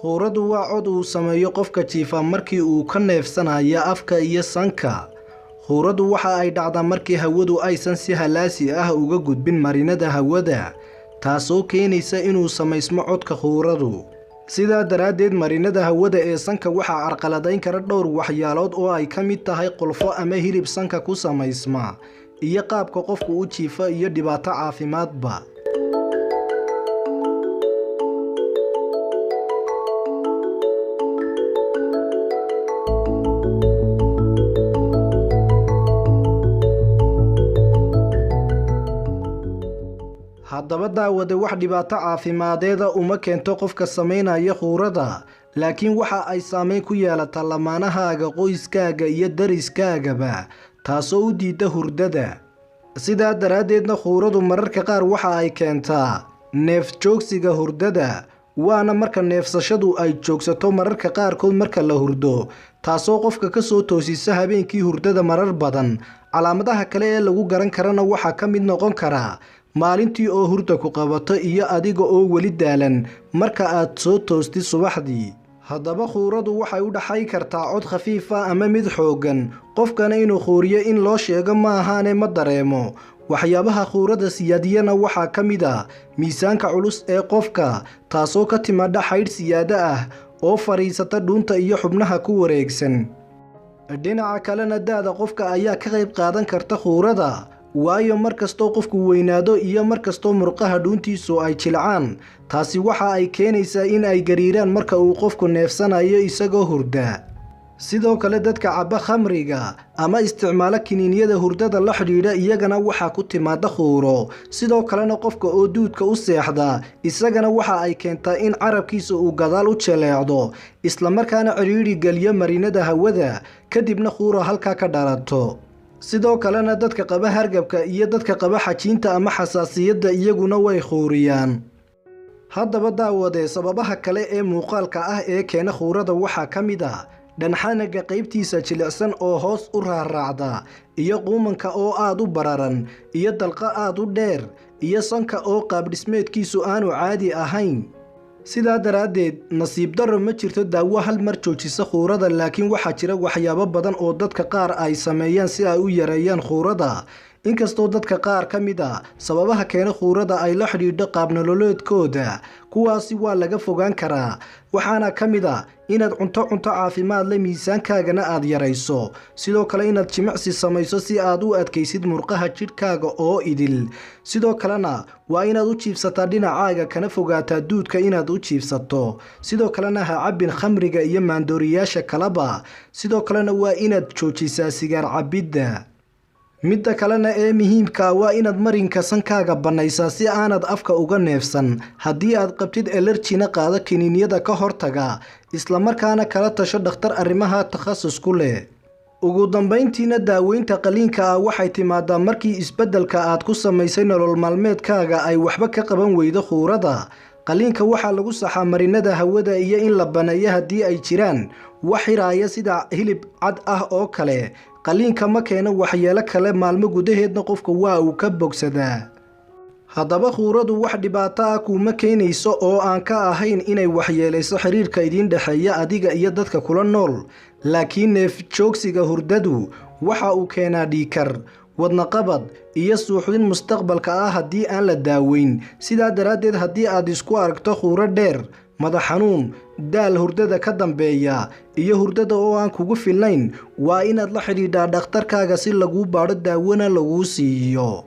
Khuuradu waa cod uu sameeyo qofka jiifa markii uu ka neefsanayo afka iyo sanka. Khuuradu waxa ay dhacdaa markii hawadu aysan si halaasi ah uga gudbin marinada hawada, taasoo keenaysa inuu samaysmo codka khuuradu. Sidaa daraaddeed marinada hawada ee sanka waxaa carqaladayn kara dhowr waxyaalood oo ay ka mid tahay qolfo ama hilib sanka ku samaysma, iyo qaabka qofku u jiifa iyo dhibaato caafimaadba. haddaba daawade wax dhibaato caafimadeeda uma keento qofka sameynaya khuurada, laakiin waxa ay saameyn ku yeelataa lamaanahaaga, qoyskaaga iyo dariskaagaba, taasoo u diida hurdada. sidaa daraaddeedna khuuradu mararka qaar waxa ay keentaa neef joogsiga hurdada, waana marka neefsashadu ay joogsato mararka qaarkood marka la hurdo, taasoo qofka ka soo toosisa habeenkii hurdada marar badan. calaamadaha kale ee lagu garan karana waxaa ka mid noqon kara maalintii oo hurda ku qabato iyo adiga oo weli daalan marka aad soo toostid subaxdii. haddaba khuuradu waxay u dhaxay kartaa cod khafiif ah ama mid xooggan, qofkana inuu khuuriyo in loo sheego ma ahaane ma dareemo. waxyaabaha khuurada siyaadiyana waxaa ka mid ah miisaanka culus ee qofka, taasoo ka timaadha xaydh siyaado ah oo fadhiisata dhuunta iyo xubnaha ku wareegsan. dhinaca kalena da'da qofka ayaa ka qayb qaadan karta khuurada, waayo markastoo qofku weynaado iyo markastoo murqaha dhuuntiisu ay jilcaan, taasi waxa ay keenaysaa in ay gariiraan marka uu qofku neefsanayo isagoo hurda. sidoo kale dadka cabba khamriga ama isticmaalo kiniiniyada hurdada la xidhiidha iyagana waxaa ku timaada khuuro. sidoo kalena qofka oo duudka u seexda isagana waxa ay keentaa in carabkiisa uu gadaal u jaleecdo, islamarkaana cidhiidhi geliyo marinada hawada, kadibna khuuro halkaa ka dhalato. sidoo kalena dadka qaba hargabka iyo dadka qaba xajiinta ama xasaasiyadda iyaguna way khuuriyaan. haddaba daawade sababaha kale ee muuqaalka ah ee keena khuurada waxaa ka mid ah dhanxanaga qaybtiisa jilicsan oo hoos u raaraacda, iyo quumanka oo aad u bararan, iyo dalqa aad u dheer, iyo sanka oo qaabdhismeedkiisu aanu caadi ahayn. sidaa daraaddeed nasiib darro ma jirto daawo hal mar joojisa khuurada, laakiin waxaa jira waxyaabo badan oo dadka qaar ay sameeyaan si ay u yareeyaan khuurada. inkastoo dadka qaar ka mid a sababaha keena khuurada ay la xidhiidho qaabnololeedkooda, kuwaasi waa laga fogaan karaa. waxaana ka mid a inaad cunto caafimaad leh, miisaankaagana aad yarayso. sidoo kale inaad jimicsi samayso si aad u adkaysid murqaha jidhkaaga oo idil. sidoo kalena waa inaad u jiibsataa dhinacaaga kana fogaataa duudka inaad u jiibsato. sidoo kalena ha cabbin khamriga iyo maandooriyaasha kaleba. sidoo kalena waa inaad joojisaa sigaar cabbidda. midda kalena ee muhiimka waa inaad marinka sankaaga bannaysaa si aanad afka uga neefsan. haddii aad qabtid alerjina qaado kiniiniyada ka hortaga, islamarkaana kala tasho dhakhtar arrimaha takhasus ku leh. ugu dambayntiina daaweynta qaliinka ah waxay timaadaa markii isbeddelka aad ku samaysay nolol maalmeedkaaga ay waxba ka qaban weydo khuurada. qaliinka waxaa lagu saxaa marinada hawada iyo in la baneeyo haddii ay jiraan wax xiraaya sida hilib cad ah oo kale. qaliinka ma keeno waxyeelo kale, maalmo gudaheedna qofka waa uu ka bogsadaa. haddaba khuuradu wax dhibaato ah kuuma keenayso oo aan ka ahayn inay waxyeelayso xiriirka idiin dhexeeya adiga iyo dadka kula nool, laakiin neef joogsiga hurdadu waxa uu keenaa dhiikar, wadnaqabad iyo suuxdin mustaqbalka ah haddii aan la daaweyn. sidaa daraaddeed haddii aad isku aragto khuuro dheer, madax xanuun, daal hurdada ka dambeeya, iyo hurdada oo aan kugu filnayn, waa inaad la xidhiidhaa dhakhtarkaaga si laguu baadho daawona laguu siiyo.